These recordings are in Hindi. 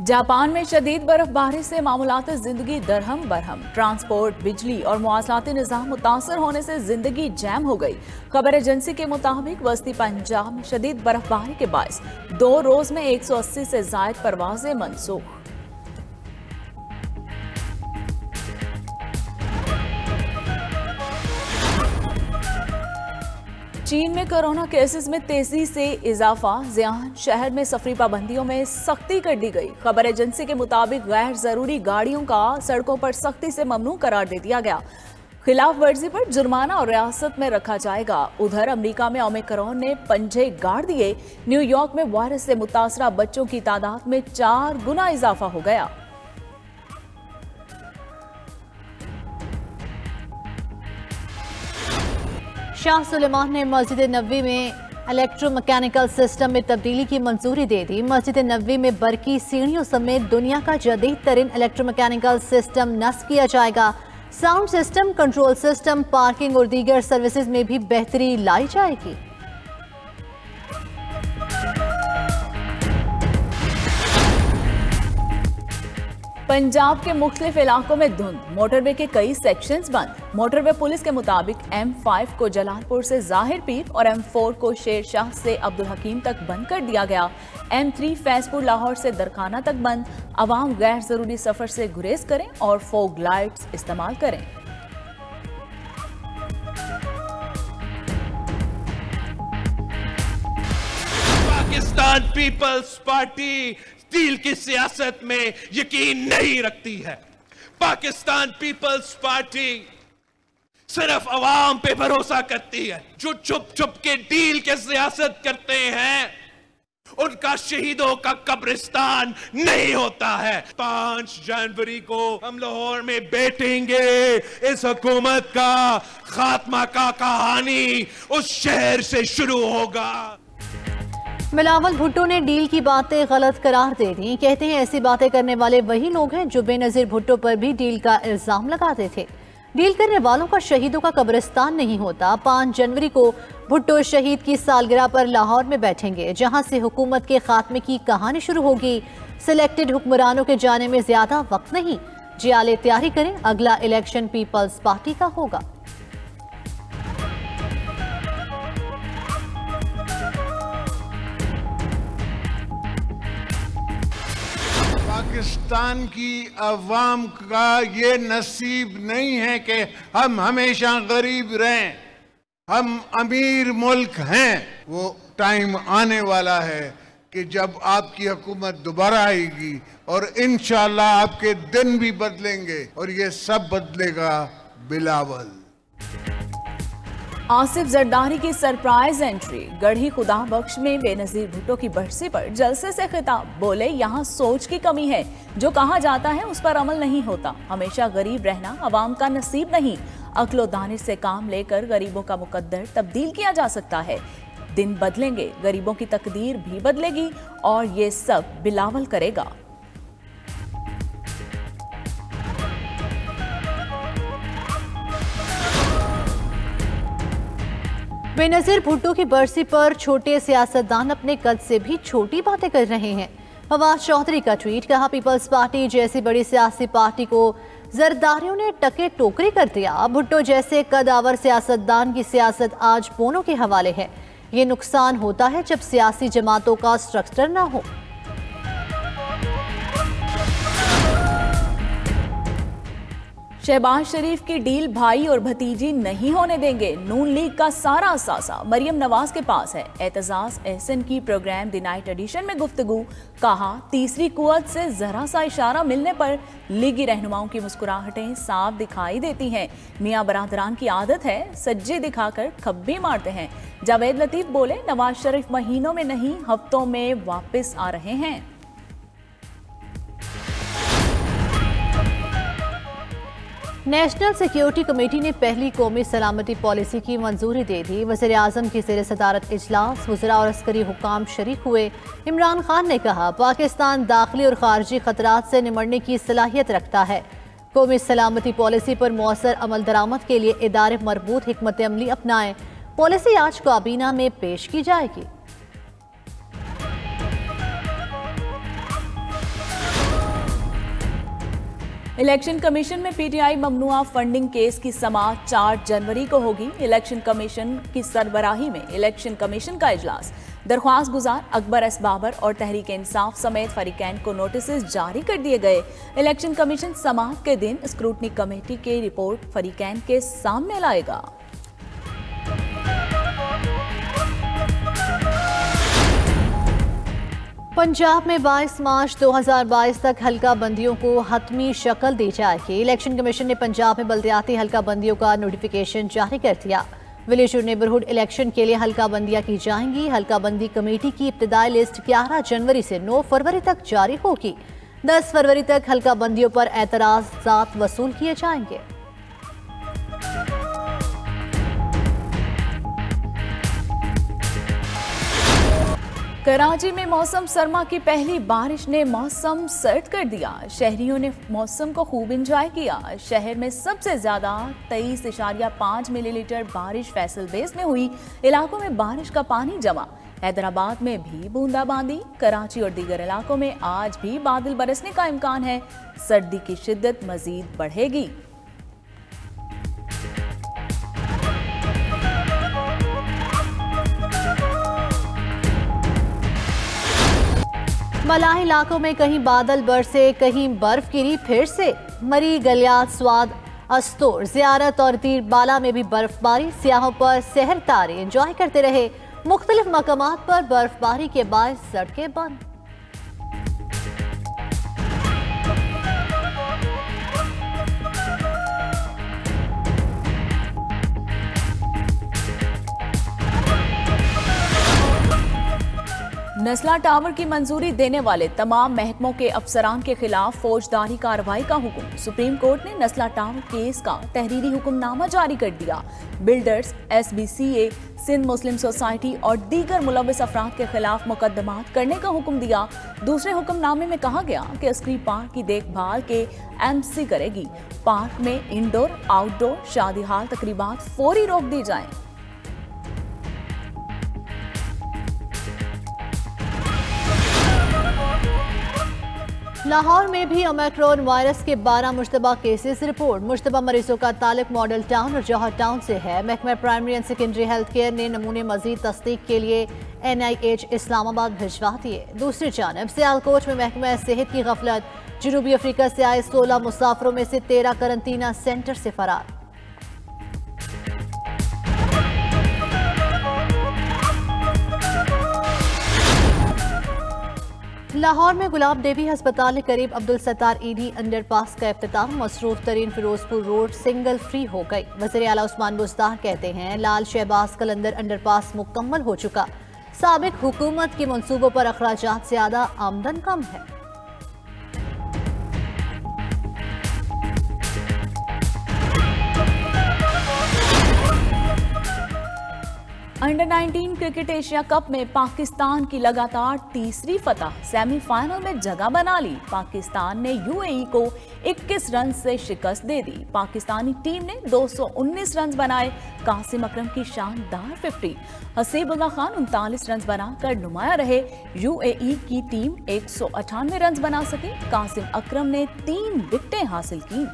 जापान में शदीद बर्फबारी से मामूलात जिंदगी दरहम बरहम। ट्रांसपोर्ट, बिजली और मवासलाती निज़ाम मुतासर होने से जिंदगी जैम हो गई। खबर एजेंसी के मुताबिक वस्ती पंजाब में शदीद बर्फबारी के बायस 2 रोज में 180 से जायद परवाजें मनसूख। चीन में कोरोना केसेस में तेजी से इजाफा। ज़ियान शहर में सफरी पाबंदियों में सख्ती कर दी गई। खबर एजेंसी के मुताबिक गैर जरूरी गाड़ियों का सड़कों पर सख्ती से ममनू करार दे दिया गया। खिलाफ वर्जी पर जुर्माना और रियासत में रखा जाएगा। उधर अमेरिका में ओमिक्रॉन ने पंजे गाड़ दिए। न्यूयॉर्क में वायरस से मुतासरा बच्चों की तादाद में 4 गुना इजाफा हो गया। शाह सुलेमान ने मस्जिद नबवी में इलेक्ट्रोमैकेनिकल सिस्टम में तब्दीली की मंजूरी दे दी। मस्जिद नबवी में बरकी सीढ़ियों समेत दुनिया का जदीद तरीन इलेक्ट्रोमैकेनिकल सिस्टम नस्ब किया जाएगा। Sound system, control system, parking और दीगर सर्विसेज में भी बेहतरी लाई जाएगी। पंजाब के मुख्तलिफ इलाकों में धुंध, मोटरवे के कई सेक्शंस बंद। मोटरवे पुलिस के मुताबिक M5 को जलालपुर से जाहिर पीर और M4 को शेर शाह से अब्दुल हकीम तक बंद कर दिया गया। M3 फैजपुर लाहौर से दरखाना तक बंद। अवाम गैर जरूरी सफर से गुरेज करें और फोग लाइट्स इस्तेमाल करें। पाकिस्तान पीपल्स पार्टी डील की सियासत में यकीन नहीं रखती है। पाकिस्तान पीपल्स पार्टी सिर्फ अवाम पे भरोसा करती है। जो चुप चुप के डील के सियासत करते हैं उनका शहीदों का कब्रिस्तान नहीं होता है। 5 जनवरी को हम लाहौर में बैठेंगे। इस हुकूमत का खात्मा का कहानी उस शहर से शुरू होगा। बिलावल भुट्टो ने डील की बातें गलत करार दे दी। कहते हैं ऐसी बातें करने वाले वही लोग हैं जो बेनजीर भुट्टो पर भी डील का इल्जाम लगाते थे। डील करने वालों का शहीदों का कब्रिस्तान नहीं होता। 5 जनवरी को भुट्टो शहीद की सालगिरह पर लाहौर में बैठेंगे, जहां से हुकूमत के खात्मे की कहानी शुरू होगी। सिलेक्टेड हुक्मरानों के जाने में ज्यादा वक्त नहीं। जियाले तैयारी करें, अगला इलेक्शन पीपल्स पार्टी का होगा। पाकिस्तान की अवाम का ये नसीब नहीं है कि हम हमेशा गरीब रहें। हम अमीर मुल्क हैं। वो टाइम आने वाला है कि जब आपकी हुकूमत दोबारा आएगी और इंशाअल्लाह आपके दिन भी बदलेंगे और ये सब बदलेगा बिलावल। आसिफ जरदारी की सरप्राइज एंट्री। गढ़ी खुदा बख्श में बेनजीर भुट्टो की बरसी पर जलसे से खिताब। बोले, यहाँ सोच की कमी है। जो कहा जाता है उस पर अमल नहीं होता। हमेशा गरीब रहना अवाम का नसीब नहीं। अक्लो दानिश से काम लेकर गरीबों का मुकद्दर तब्दील किया जा सकता है। दिन बदलेंगे, गरीबों की तकदीर भी बदलेगी और ये सब बिलावल करेगा। बेनजीर भुट्टो की बरसी पर छोटे सियासतदान अपने कद से भी छोटी बातें कर रहे हैं। फवाद चौधरी का ट्वीट, कहा पीपल्स पार्टी जैसी बड़ी सियासी पार्टी को जरदारियों ने टके टोकरी कर दिया। भुट्टो जैसे कदावर सियासतदान की सियासत आज पोनों के हवाले है। ये नुकसान होता है जब सियासी जमातों का स्ट्रक्चर ना हो। शहबाज शरीफ की डील भाई और भतीजी नहीं होने देंगे। नून लीग का सारा असासा मरियम नवाज के पास है। एतजाज एहसन की प्रोग्राम द नाइट एडिशन में गुफ्तगू। कहा, तीसरी कुव्वत से जरा सा इशारा मिलने पर लीगी रहनुमाओं की मुस्कुराहटें साफ दिखाई देती हैं। मियां बरादरान की आदत है सज्जे दिखाकर खब्बी मारते हैं। जावेद लतीफ बोले, नवाज शरीफ महीनों में नहीं हफ्तों में वापस आ रहे हैं। नेशनल सिक्योरिटी कमेटी ने पहली कौमी सलामती पॉलिसी की मंजूरी दे दी। वज़ीर आज़म की ज़ेर सदारत इजलास वज़रा और अस्करी हुकाम शरीक हुए। इमरान खान ने कहा, पाकिस्तान दाखिली और खारजी खतरात से निमटने की सलाहियत रखता है। कौमी सलामती पॉलिसी पर मौसर अमल दरामद के लिए इदारे मरबूत हिकमत अमली अपनाएं। पॉलिसी आज काबीना में पेश की जाएगी। इलेक्शन कमीशन में पीटीआई ममनुआ फंडिंग केस की समाअत 4 जनवरी को होगी। इलेक्शन कमीशन की सरबराही में इलेक्शन कमीशन का इजलास। दरख्वास्त गुजार अकबर एस बाबर और तहरीक इंसाफ समेत फरीकैन को नोटिस जारी कर दिए गए। इलेक्शन कमीशन समाअत के दिन स्क्रूटनी कमेटी की रिपोर्ट फरीकैन के सामने लाएगा। पंजाब में 22 मार्च 2022 तक हल्का बंदियों को हतमी शक्ल दी जाएगी। इलेक्शन कमीशन ने पंजाब में बल्दियाती हल्का बंदियों का नोटिफिकेशन जारी कर दिया। विलेज और नेबरहुड इलेक्शन के लिए हल्का बंदियां की जाएंगी। हल्का बंदी कमेटी की इब्तिदाई लिस्ट 11 जनवरी से 9 फरवरी तक जारी होगी। 10 फरवरी तक हल्का बंदियों पर एतराज़ात वसूल किए जाएंगे। कराची में मौसम सरमा की पहली बारिश ने मौसम सर्द कर दिया। शहरियों ने मौसम को खूब एंजॉय किया। शहर में सबसे ज्यादा 23.5 मिलीलीटर बारिश फैसल बेस में हुई। इलाकों में बारिश का पानी जमा। हैदराबाद में भी बूंदाबांदी। कराची और दीगर इलाकों में आज भी बादल बरसने का इम्कान है। सर्दी की शिद्दत मजीद बढ़ेगी। मलाही इलाकों में कहीं बादल बरसे, कहीं बर्फ गिरी। फिर से मरी, गलियात, स्वाद, अस्तोर, जियारत और तीर बाला में भी बर्फबारी। सियाहों पर सहर तारे एंजॉय करते रहे। मुख्तलिफ मकामात पर बर्फबारी के बाद सड़कें बंद। नस्ला टावर की मंजूरी देने वाले तमाम महकमों के अफसरान के खिलाफ फौजदारी कार्रवाई का हुक्म। सुप्रीम कोर्ट ने नस्ला टावर केस का तहरीरी हुक्मनामा जारी कर दिया। बिल्डर्स, SBCA, सिंध मुस्लिम सोसाइटी और दीगर मुलव्विस अफराद के खिलाफ मुकदमात करने का हुक्म दिया। दूसरे हुक्मनामे में कहा गया कि अस्करी पार्क की देखभाल के MC करेगी। पार्क में इंडोर, आउटडोर, शादी हाल तकरीबात फौरी रोक दी जाए। लाहौर में भी ओमिक्रॉन वायरस के 12 मुश्तबा केसेस रिपोर्ट। मुश्तबा मरीजों का ताल्लुक मॉडल टाउन और जौहर टाउन से है। महकमा primary and secondary health care ने नमूने मजीद तस्दीक के लिए NIH इस्लामाबाद भिजवा दिए। दूसरी जानब सियालकोट में महकमा सेहत की गफलत। जनूबी अफ्रीका से आए 16 मुसाफरों में से 13 करंतना सेंटर से फरार। लाहौर में गुलाब देवी अस्पताल के करीब अब्दुल सत्तार ईडी अंडरपास का इफ्तिताह। मसरूफ तरीन फिरोजपुर रोड सिंगल फ्री हो गई। वज़ीर आला उस्मान बुस्तार कहते हैं लाल शहबाज कलंदर अंडरपास मुकम्मल हो चुका। साबिक हुकूमत के मंसूबों पर अखराजात ज्यादा, आमदन कम है। अंडर 19 क्रिकेट एशिया कप में पाकिस्तान की लगातार तीसरी फतह। सेमीफाइनल में जगह बना ली। पाकिस्तान ने UAE को 21 रन से शिकस्त दे दी। पाकिस्तानी टीम ने 219 रन बनाए। कासिम अकरम की शानदार 50। हसीबुल्लाह खान 39 रन बनाकर नुमाया रहे। UAE की टीम 198 रन बना सकी। कासिम अकरम ने 3 विकेटें हासिल की।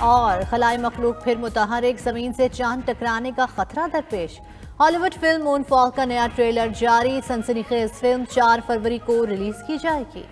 और खलाई मखलूक फिर मुतहरिक, जमीन से चांद टकराने का खतरा दरपेश। हॉलीवुड फिल्म मूनफॉल का नया ट्रेलर जारी। सनसनीखेज फिल्म 4 फरवरी को रिलीज की जाएगी।